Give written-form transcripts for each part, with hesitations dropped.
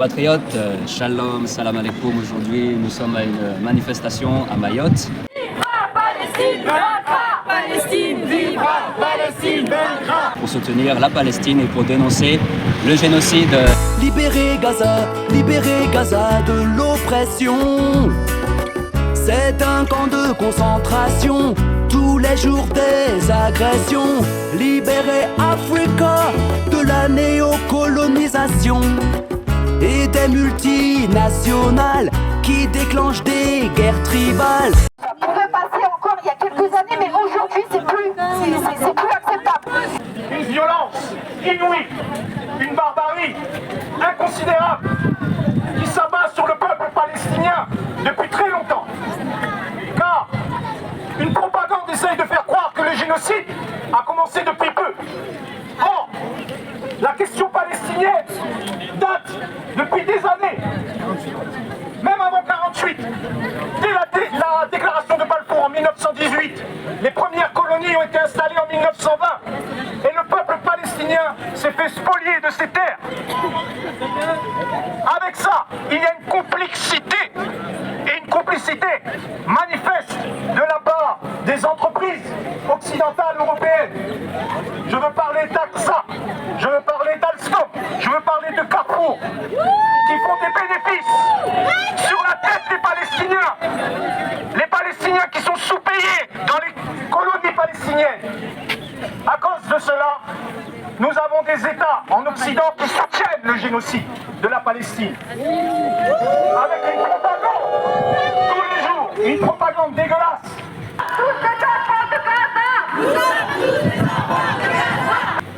compatriotes, shalom, salam alaikum. Aujourd'hui, nous sommes à une manifestation à Mayotte. Vivra Palestine, vaincra Palestine, vivra Palestine, vaincra. Pour soutenir la Palestine et pour dénoncer le génocide. Libérer Gaza de l'oppression. C'est un camp de concentration, tous les jours des agressions. Libérer Africa de la néocolonisation et des multinationales qui déclenchent des guerres tribales. Il peut passer encore il y a quelques années, mais aujourd'hui c'est plus acceptable. Une violence inouïe, une barbarie inconsidérable qui s'abat sur le peuple palestinien depuis très longtemps. Car une propagande essaye de faire croire que le génocide a commencé depuis peu. Or, la question palestinienne date depuis des années, même avant 1948. Dès la déclaration de Balfour en 1918, les premières colonies ont été installées en 1920 et le peuple palestinien s'est fait spolier de ses terres. Avec ça, il y a une complicité manifeste de la part des entreprises occidentales européennes. Je veux parler d'AXA, je veux parler d'Alstom, je veux parler de Carrefour, qui font des bénéfices sur la tête des Palestiniens. Les Palestiniens qui sont sous-payés dans les colonies palestiniennes. À cause de cela, nous avons des États en Occident qui soutiennent le génocide de la Palestine. Avec une propagande, tous les jours, une propagande dégueulasse.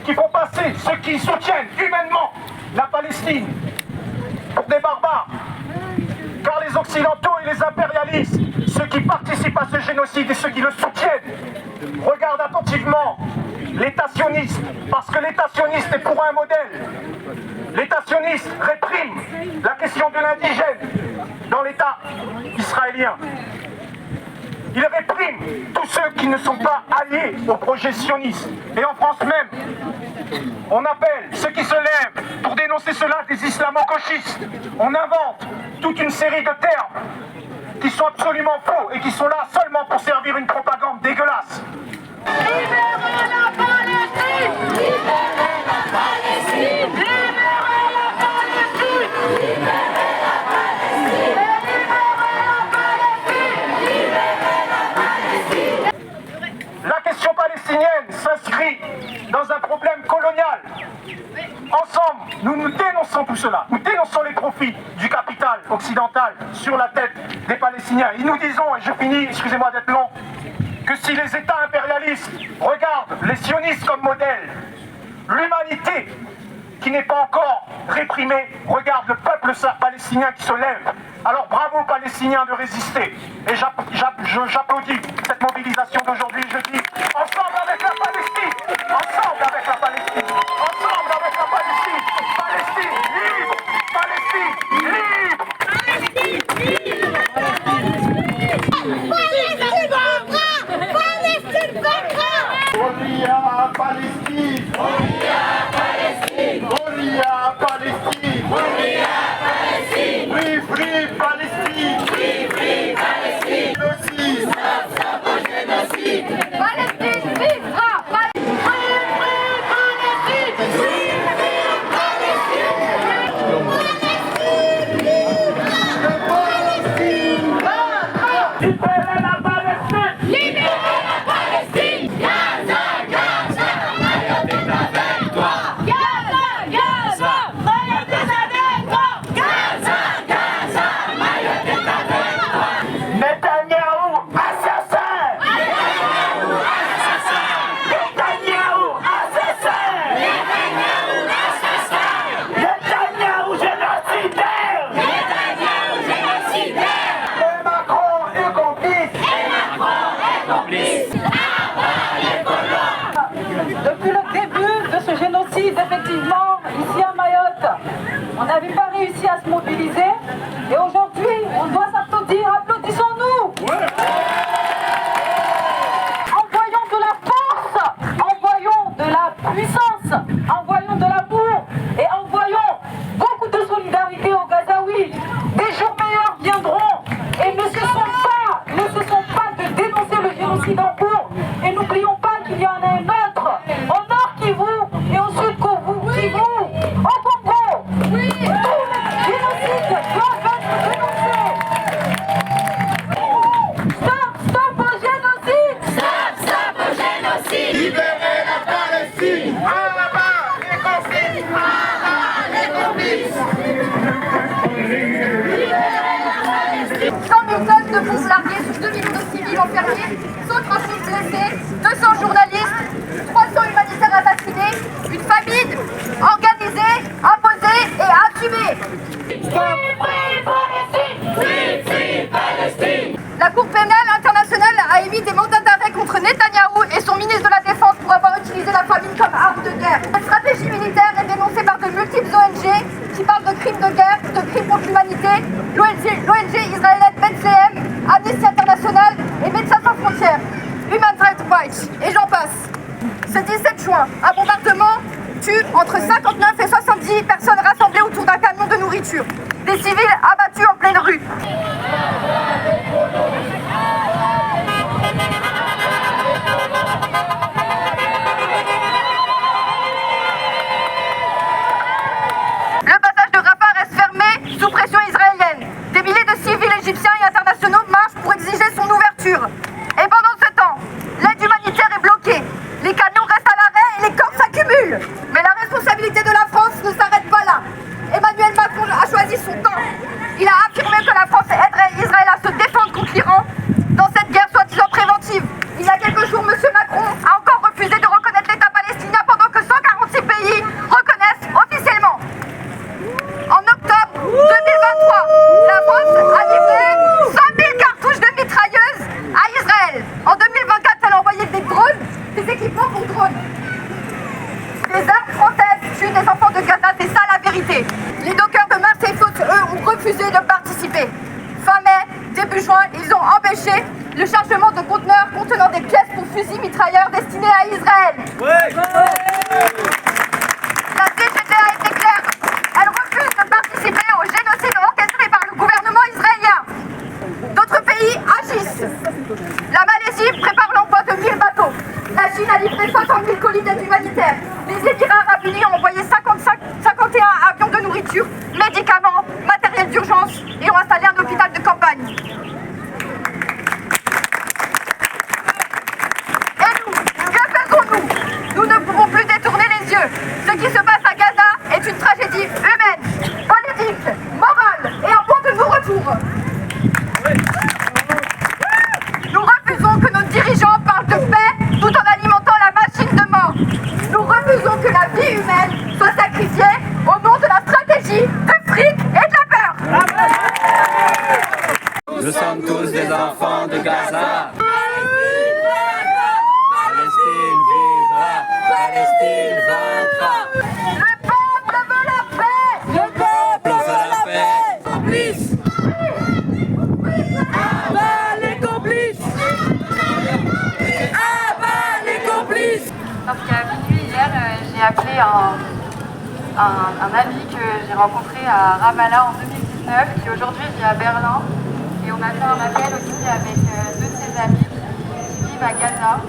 Qui font passer ceux qui soutiennent humainement la Palestine pour des barbares. Car les Occidentaux et les impérialistes, ceux qui participent à ce génocide et ceux qui le soutiennent, regardent attentivement l'État sioniste, parce que l'État sioniste est pour un modèle. L'État sioniste réprime la question de l'indigène dans l'État israélien. Il réprime tous ceux qui ne sont pas alliés au projet sioniste. Et en France même, on appelle ceux qui se lèvent pour dénoncer cela des islamo-gauchistes. On invente toute une série de termes qui sont absolument faux et qui sont là seulement pour servir une propagande dégueulasse. Libérez la Palestine! Libérez la Palestine! Libérez la Palestine! Libérez la Palestine! Libérez la Palestine! La question palestinienne s'inscrit dans un problème colonial. Ensemble, nous dénonçons tout cela. Nous dénonçons les profits du capital occidental sur la tête des Palestiniens. Et nous disons, et je finis, excusez-moi d'être long, que si les États impérialistes regardent les sionistes comme modèle, l'humanité qui n'est pas encore réprimée regarde le peuple palestinien qui se lève. Alors bravo aux Palestiniens de résister. Et j'applaudis cette mobilisation d'aujourd'hui. Je dis ensemble avec la Palestine, ensemble avec la Palestine, ensemble avec la Palestine, Palestine libre, Palestine libre. Moria Palestine! Moria Palestine! Moria Palestine! Moria Palestine! Free Free Palestine! Free Free Palestine! Génocide! Stop au génocide! Palestine vivra! Free Free Palestine! Free Free Palestine! Libérez la Palestine! Libérez la Palestine! Gaza! Gaza! Mayotte est avec toi! Gaza! Gaza! Mayotte est avec toi! Gaza! Gaza! Mayotte est avec toi! Netanyahou assassin! Netanyahou assassin! Netanyahou assassin! Netanyahou assassin! Netanyahou génocidaire! Netanyahou génocidaire! Et Macron est complice! Et Macron est complice! Depuis le début de ce génocide, effectivement, ici à Mayotte, on n'avait pas réussi à se mobiliser. Et aujourd'hui, on doit s'applaudir. Applaudissons-nous! Envoyons de la force, envoyons de la puissance, envoyons de l'amour et envoyons beaucoup de solidarité La Cour pénale internationale a émis des mandats d'arrêt contre Netanyahou et son ministre de la Défense pour avoir utilisé la famine comme arme de guerre. Cette stratégie militaire est dénoncée par de multiples ONG qui parlent de crimes de guerre, de crimes contre l'humanité, l'ONG israélienne B'Tselem, Amnesty International et Médecins sans frontières, Human Rights Watch, et j'en passe. Ce 17 juin, un bombardement tue entre 59 et 70 personnes rassemblées autour d'un camion de nourriture. Des civils abattus en pleine rue. Le passage de Rafah reste fermé sous pression israélienne. Des milliers de civils égyptiens et internationaux marchent pour exiger son ouverture. Et pendant ce temps, l'aide humanitaire est bloquée. Les camions restent à l'arrêt et les corps s'accumulent. Mais la responsabilité de la France ne s'arrête pas là. Emmanuel Macron a choisi son camp. Il a affirmé que la France aiderait Israël à se défendre contre l'Iran dans cette guerre soi-disant préventive. Il y a quelques jours, M. Macron a encore refusé de reconnaître l'État palestinien pendant que 146 pays reconnaissent officiellement. En octobre 2023, la France a livré 100 000 cartouches de mitrailleuses à Israël. En 2024, elle a envoyé des drones, des équipements pour drones. Les armes françaises tuent des enfants de Gaza, c'est ça la vérité. Les dockers de Marseille-Faute, eux, ont refusé de participer. Fin mai, début juin, ils ont empêché le chargement de conteneurs contenant des pièces pour fusils mitrailleurs destinés à Israël. La CGT a été claire. Elle refuse de participer au génocide orchestré par le gouvernement israélien. D'autres pays agissent. La Malaisie prépare l'envoi de 1000 bateaux. La Chine a livré 60 000 colis d'aide humanitaire. Les Émirats Arabes Unis ont envoyé 51 avions de nourriture, médicaments, matériel d'urgence et ont installé un hôpital de campagne. Et nous, que faisons-nous? Nous ne pouvons plus détourner les yeux. Ce qui se passe à Gaza est une tragédie humaine, politique, morale et un point de non-retour. Nous refusons que nos dirigeants parlent de paix tout en alimentant la machine de mort. Nous refusons que la vie humaine soit sacrifiée au nom de la stratégie, du fric et de la peur. Nous sommes tous des enfants de Gaza. Palestine vivra, Palestine vaincra. Le peuple veut la paix. Le peuple veut la paix. Complices. Abat les complices. Abat les complices. Parce qu'à minuit hier, j'ai appelé un ami que j'ai rencontré à Ramallah en 2019, qui aujourd'hui vit à Berlin. Et on a fait un appel aussi avec deux de ses amis qui vivent à Gaza.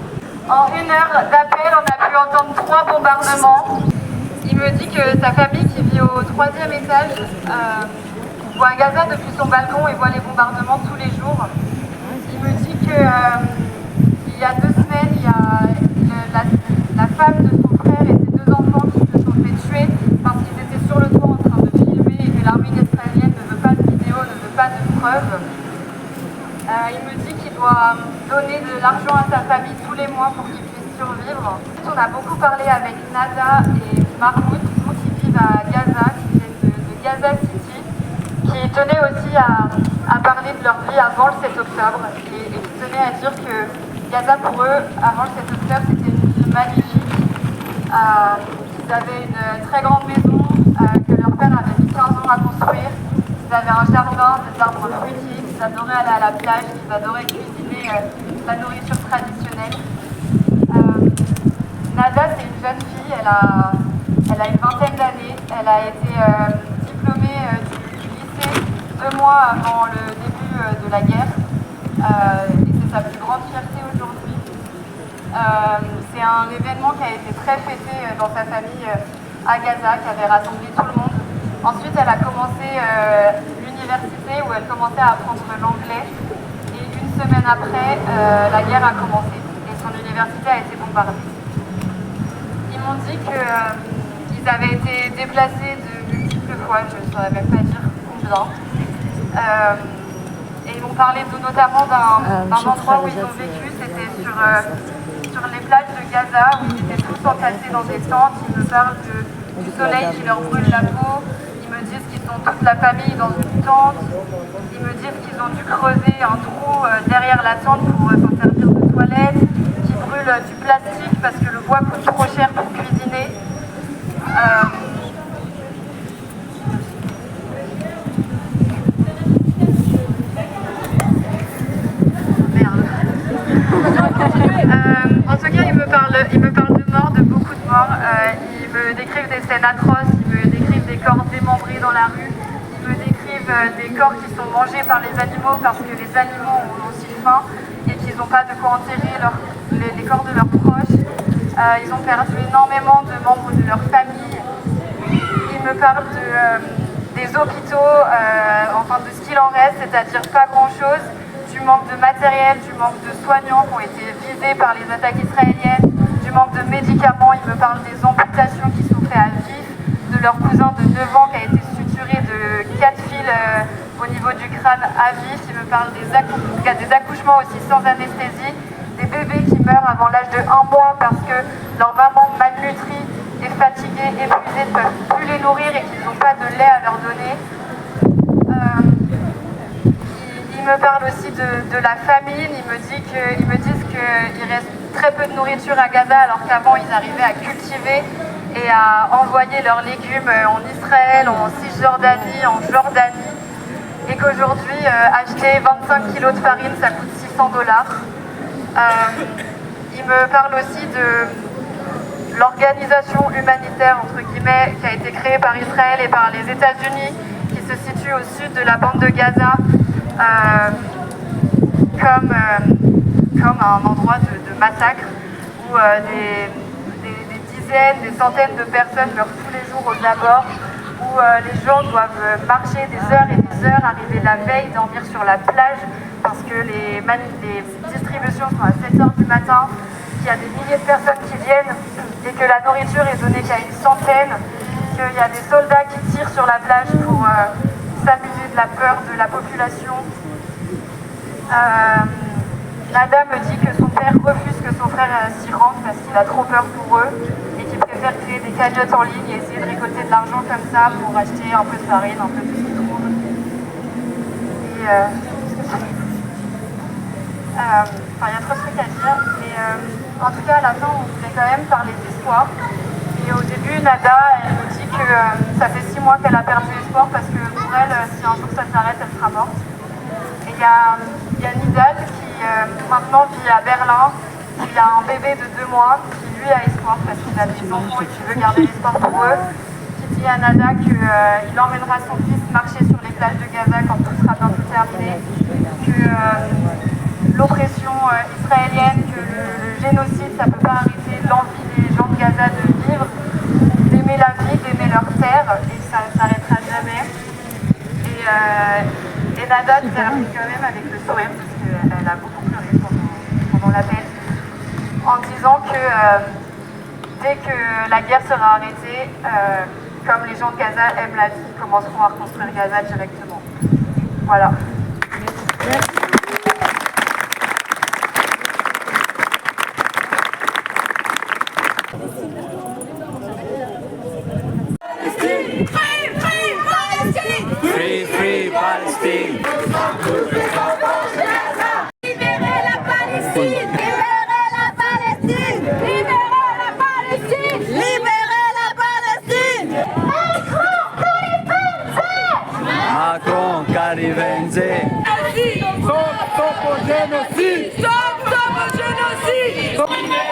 En 1 heure d'appel, on a pu entendre 3 bombardements. Il me dit que sa famille qui vit au 3e étage voit Gaza depuis son balcon et voit les bombardements tous les jours. Il me dit que il y a 2 semaines, il y a la femme de son frère et ses 2 enfants qui se sont fait tuer parce qu'ils étaient sur le toit en train de filmer et que l'armée israélienne ne veut pas de vidéo, ne veut pas de preuves. Il me dit qu'il doit donner de l'argent à sa famille tous les mois pour qu'il puisse survivre. On a beaucoup parlé avec Nada et Mahmoud qui vivent à Gaza, qui viennent de Gaza City, qui tenaient aussi à parler de leur vie avant le 7 octobre et qui tenaient à dire que Gaza pour eux, avant le 7 octobre, c'était une ville magnifique. Ils avaient une très grande maison que leur père avait mis 15 ans à construire. Ils avaient un jardin, des arbres fruitiers, qu'ils adoraient aller à la plage, qu'ils adoraient cuisiner la nourriture traditionnelle. Nada, c'est une jeune fille, elle a une vingtaine d'années. Elle a été diplômée du lycée 2 mois avant le début de la guerre. Et c'est sa plus grande fierté aujourd'hui. C'est un événement qui a été très fêté dans sa famille à Gaza, qui avait rassemblé tout le monde. Ensuite, elle a commencé l'université où elle commençait à apprendre l'anglais. Et 1 semaine après, la guerre a commencé et son université a été bombardée. Ils m'ont dit qu'ils avaient été déplacés de multiples fois, je ne saurais même pas dire combien. Et ils m'ont parlé notamment d'un endroit où ils ont vécu, c'était sur les plages de Gaza, où ils étaient tous entassés dans des tentes. Ils me parlent du soleil qui leur brûle la peau. Ils me disent qu'ils sont la famille dans une tente. Ils me disent qu'ils ont dû creuser un trou derrière la tente pour s'en servir de toilette, qu'ils brûlent du plastique parce que le bois coûte trop cher pour cuisiner. En tout cas, il me parle de mort, de beaucoup de morts. Ils me décrivent des scènes atroces, ils me décrivent des corps démembrés dans la rue, ils me décrivent des corps qui sont mangés par les animaux parce que les animaux ont aussi faim et qu'ils n'ont pas de quoi enterrer les corps de leurs proches. Ils ont perdu énormément de membres de leur famille. Ils me parlent des hôpitaux, enfin de ce qu'il en reste, c'est-à-dire pas grand-chose. Du manque de matériel, du manque de soignants qui ont été visés par les attaques israéliennes, du manque de médicaments. Ils me parlent des amputations qui sont faites à vif, de leur cousin de 9 ans qui a été suturé de 4 fils au niveau du crâne à vif. Ils me parlent des accouchements aussi sans anesthésie, des bébés qui meurent avant l'âge de 1 mois parce que leur maman malnutrie est fatiguée, épuisée, ne peuvent plus les nourrir et qu'ils n'ont pas de lait à leur donner. Ils me parlent aussi de la famine. Ils me disent qu'il reste très peu de nourriture à Gaza alors qu'avant ils arrivaient à cultiver et à envoyer leurs légumes en Israël, en Cisjordanie, en Jordanie et qu'aujourd'hui acheter 25 kilos de farine ça coûte $600. Ils me parlent aussi de l'organisation humanitaire entre guillemets qui a été créée par Israël et par les États-Unis qui se situe au sud de la bande de Gaza. Comme un endroit de massacre où des dizaines, des centaines de personnes meurent tous les jours aux abords, où les gens doivent marcher des heures et des heures, arriver la veille, dormir sur la plage parce que les distributions sont à 7h du matin, qu'il y a des milliers de personnes qui viennent et que la nourriture est donnée qu'à une centaine, qu'il y a des soldats qui tirent sur la plage pour s'amuser de la peur de la population. Nada me dit que son père refuse que son frère s'y rende parce qu'il a trop peur pour eux et qu'il préfère créer des cagnottes en ligne et essayer de récolter de l'argent comme ça pour acheter un peu de farine, un peu de tout ce qu'il trouve. Et il y a trop de trucs à dire, mais en tout cas à la fin on voulait quand même parler d'espoir. Et au début, Nada, elle me dit que ça fait 6 mois qu'elle a perdu espoir parce que pour elle, si un jour ça s'arrête, elle sera morte. Et il y a Nidal qui maintenant vit à Berlin, qui a un bébé de 2 mois, qui lui a espoir parce qu'il a des enfants et qui veut garder l'espoir pour eux, qui dit à Nada qu'il emmènera son fils marcher sur les plages de Gaza quand tout sera bientôt terminé, que l'oppression israélienne, que le génocide, ça ne peut pas arrêter l'envie des gens de Gaza de vivre, d'aimer la vie, d'aimer leur terre, et que ça ne s'arrêtera jamais. Et Nada termine quand même avec le sourire, parce qu'elle a beaucoup pleuré pendant l'appel, en disant que dès que la guerre sera arrêtée, comme les gens de Gaza aiment la vie, ils commenceront à reconstruire Gaza directement. Voilà. Merci. Free, free Palestine. Libérez la Palestine. Libérez la Palestine. Libérez la Palestine. Libérez la Palestine. Macron, Carivenze. Stop au génocide. Stop au génocide.